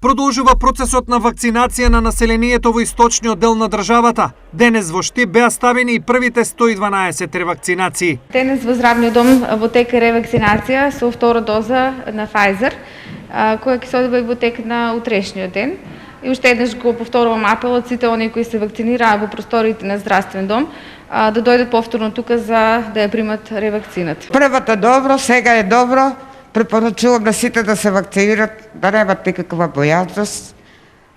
Продолжува процесот на вакцинација на населението во источниот дел на државата. Денес во Штип беа ставени и првите 112 ревакцинации. Денес во здравниот дом во тек е ревакцинација со втора доза на Pfizer, која ќе се одвива и во тек на утрешниот ден. И уште еднаш го повторувам апелот сите оние кои се вакцинираа во просториите на здравствен дом да дојдат повторно тука за да ја примат ревакцината. Првата добро, сега е добро. Препорачувам на сите да се вакцинират, да немат никаква бојазност.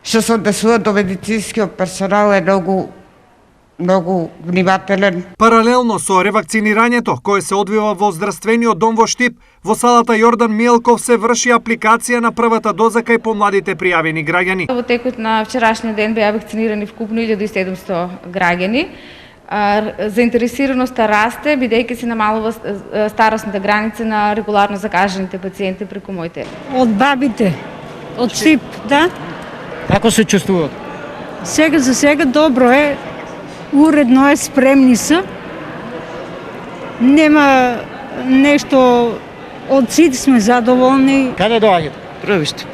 Што се однесува до медицинскиот персонал е многу внимателен. Паралелно со ревакцинирањето, кое се одвива во здравствениот дом во Штип, во салата Јордан Мијелков се врши апликација на првата доза кај помладите пријавени граѓани. Во текот на вчерашниот ден беа вакцинирани вкупно 1700 граѓани. Заинтересираноста расте, бидејќи се намалува старосната граница на регуларно закажаните пациенти преку мој телефон. Од бабите, од Штип, да. Како се чувствуваат? Сега за сега добро е, уредно е, спремни се. Нема нешто, од сите сме задоволни. Каде доаѓате? Први Штип.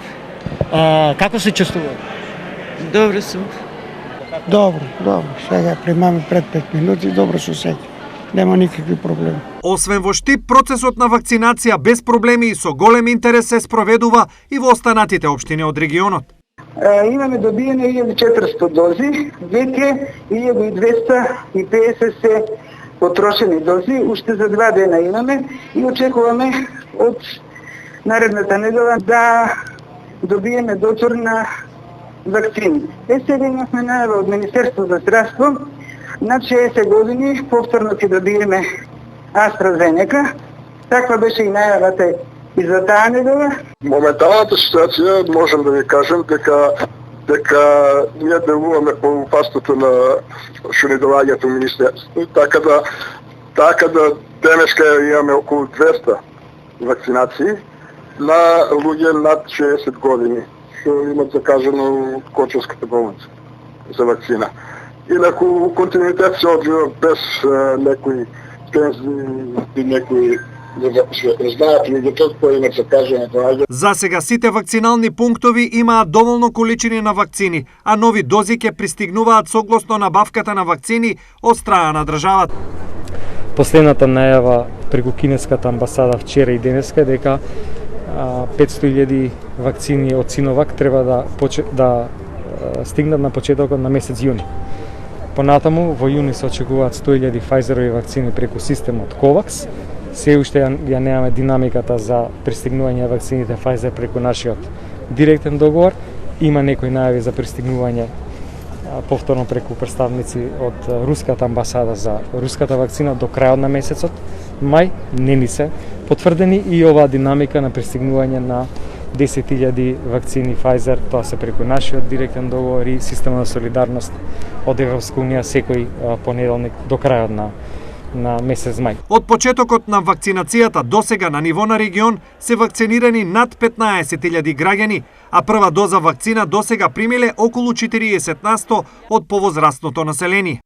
Како се чувствуваат? Добро сум. Добро. Сега примаме пред 5 минути, добро се осеќам. Нема никакви проблеми. Освен во Штип, процесот на вакцинација без проблеми и со голем интерес се спроведува и во останатите општини од регионот. Имаме добиени 1400 дози, веќе 1250 се потрошени дози, уште за 2 дена имаме и очекуваме од наредната недела да добиеме доцор на вакцини. Сега имавме најава од Министерство за здравство, над 60 години повторно ќе добиеме AstraZeneca. Таква беше и најавата и за таа недела. Моменталната ситуација можем да ви кажем дека ние делуваме по пастото на што ни доаѓаат у Министерство. Така да денеска имаме околу 200 вакцинации на луѓе над 60 години што имат закажано Кочевската болница за вакцина. Инаку континуитет се одвива без некои тензии и некои знаат луѓето кои имат закажано тоа. За сега сите вакцинални пунктови имаат доволно количини на вакцини, а нови дози ќе пристигнуваат согласно набавката на вакцини од страна на државата. Последната најава преку кинеската амбасада вчера и денеска е дека 500.000 вакцини од Синовак треба да стигнат на почетокот на месец јуни. Понатаму во јуни се очекуваат 100.000 Pfizeroви вакцини преку системот COVAX. Се уште ја немаме динамиката за пристигнување вакцините Pfizer преку нашиот директен договор. Има некои најави за пристигнување повторно преку представници од руската амбасада за руската вакцина до крајот на месецот мај. Не ни се потврдени и оваа динамика на пристигнување на 10.000 вакцини Pfizer, тоа се преку нашиот директен договор и система на солидарност од Европска унија секој понеделник до крајот на месец мај. Од почетокот на вакцинацијата досега на ниво на регион се вакцинирани над 15.000 граѓани, а прва доза вакцина досега примиле околу 40% од повозрастното население.